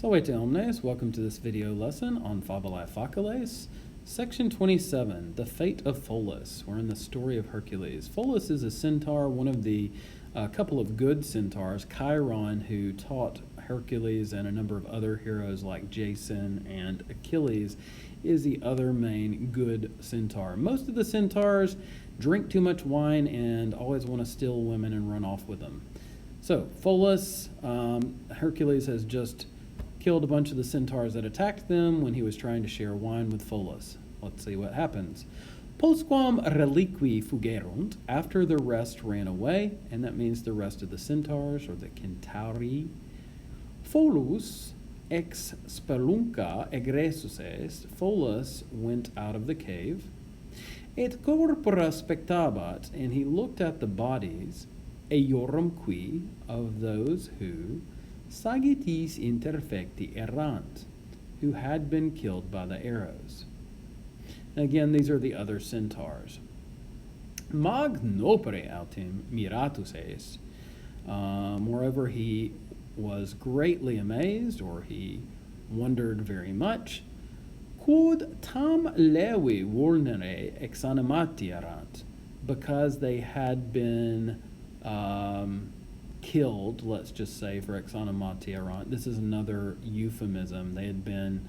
Salve omnes, welcome to this video lesson on Fabulae Faciles. Section 27, the fate of Pholus. We're in the story of Hercules. Pholus is a centaur, one of the couple of good centaurs. Chiron, who taught Hercules and a number of other heroes like Jason and Achilles, is the other main good centaur. Most of the centaurs drink too much wine and always want to steal women and run off with them. So, Pholus, Hercules has just killed a bunch of the centaurs that attacked them when he was trying to share wine with Pholus. Let's see what happens. Postquam reliqui fugerunt, after the rest ran away, and that means the rest of the centaurs, or the centauri. Pholus ex spelunca egressus est, Pholus went out of the cave. Et corpora spectabat, and he looked at the bodies, eiorum qui, of those who, sagitis interfecti errant, who had been killed by the arrows. Again, these are the other centaurs. Magnopere autem miratus est. Moreover, he was greatly amazed, or he wondered very much. Quod tam levi vulnere exanimati errant, because they had been killed, let's just say, for exanimati errant. This is another euphemism. They had been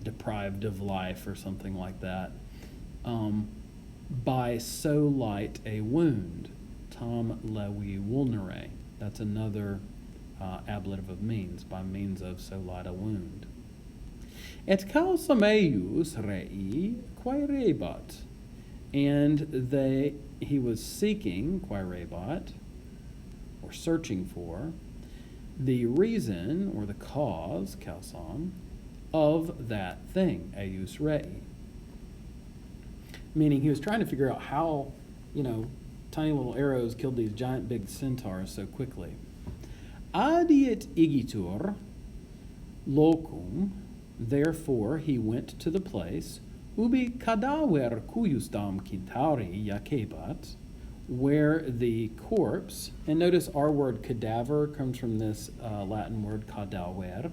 deprived of life or something like that, by so light a wound. Tam levi vulnere. That's another ablative of means, by means of so light a wound. Et causa meius rei quaerebat, and he was seeking, quaerebat, or searching for, the reason or the cause, kausan, of that thing, eius rei. Meaning he was trying to figure out how, tiny little arrows killed these giant big centaurs so quickly. Adiet igitur locum, therefore he went to the place, ubi cadaver cuius dam centauri jacebat, where the corpse, and notice our word cadaver comes from this Latin word cadaver,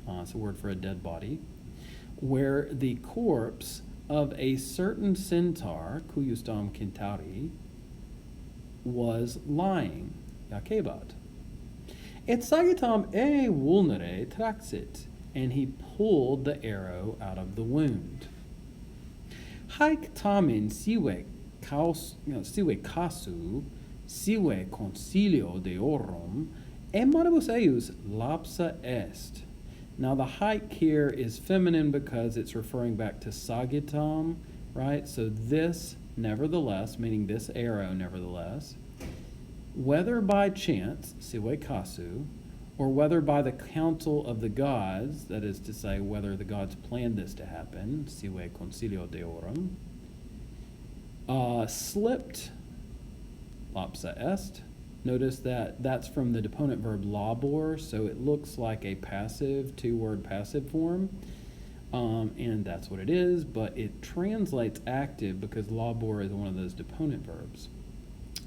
it's a word for a dead body, where the corpse of a certain centaur, cuius dam centauri, was lying, jacebat. Et sagitam e vulnere traxit, and he pulled the arrow out of the wound. Haec tamen sive casu, sive concilio deorum, e manibus eius lapsa est. Now the haec here is feminine because it's referring back to sagitam, right? So this, nevertheless, meaning this arrow, nevertheless, whether by chance, sive casu, or whether by the counsel of the gods, that is to say, whether the gods planned this to happen, sive concilio deorum, slipped, lapsa est. Notice that that's from the deponent verb labor, so it looks like a passive, two-word passive form, and that's what it is, but it translates active because labor is one of those deponent verbs.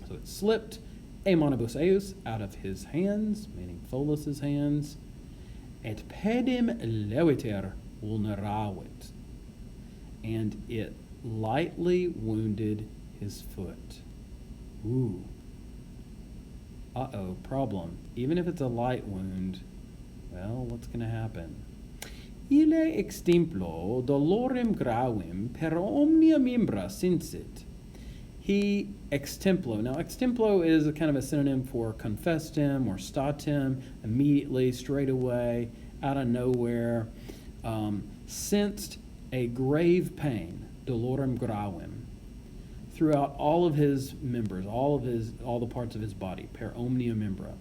So it slipped, e manibus eius, out of his hands, meaning Pholus's hands, et pedem leviter vulneravit, and it lightly wounded his foot. Ooh. Uh-oh, problem. Even if it's a light wound, well, what's going to happen? Ille extimplo dolorem gravim per omnia membra sinsit. He extemplo. Now, extemplo is a kind of a synonym for confessed him or statim, immediately, straight away, out of nowhere, sensed a grave pain, dolorem gravim, throughout all of his members, all the parts of his body, per omnia membra.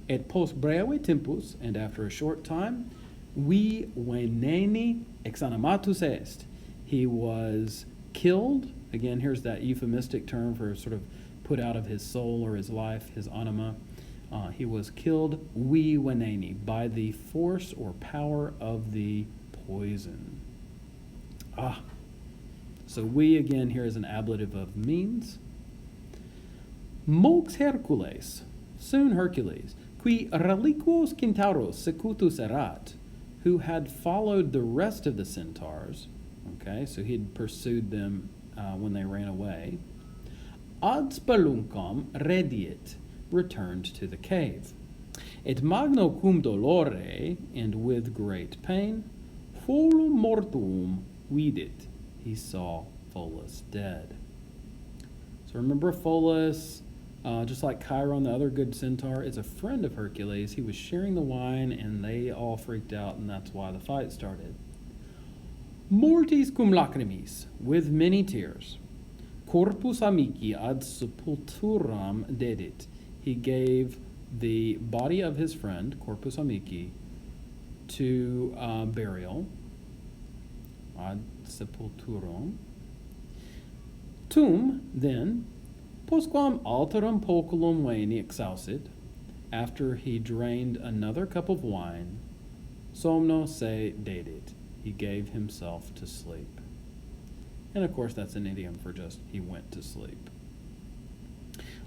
Et post breve tempus, and after a short time, vi veneni exanimatus est. He was killed. Again, here's that euphemistic term for sort of put out of his soul or his life, his anima. He was killed, vi veneni, by the force or power of the poison. So we, again, here is an ablative of means. Mox Hercules, soon Hercules, Qui reliquos centauros secutus erat, who had followed the rest of the centaurs, okay, so he had pursued them when they ran away, ad speluncam rediit, returned to the cave. Et magno cum dolore, and with great pain, Pholum mortuum vidit, he saw Pholus dead. So remember Pholus, just like Chiron, the other good centaur, is a friend of Hercules. He was sharing the wine, and they all freaked out, and that's why the fight started. Mortis cum lacrimis, with many tears. Corpus amici ad sepulturam dedit. He gave the body of his friend, Corpus amici, to burial, ad sepulturam. Tum, then, postquam alterum poculum veni exaucit, after he drained another cup of wine, somno se dedit, he gave himself to sleep. And of course, that's an idiom for just he went to sleep.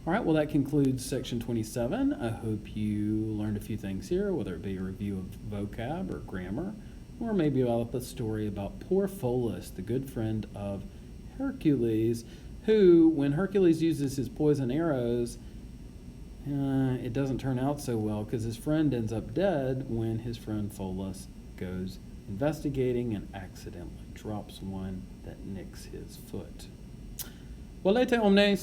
All right, well, that concludes section 27. I hope you learned a few things here, whether it be a review of vocab or grammar, or maybe about the story about poor Pholus, the good friend of Hercules, who, when Hercules uses his poison arrows, it doesn't turn out so well because his friend ends up dead when his friend Pholus goes investigating and accidentally drops one that nicks his foot. Volete omnes.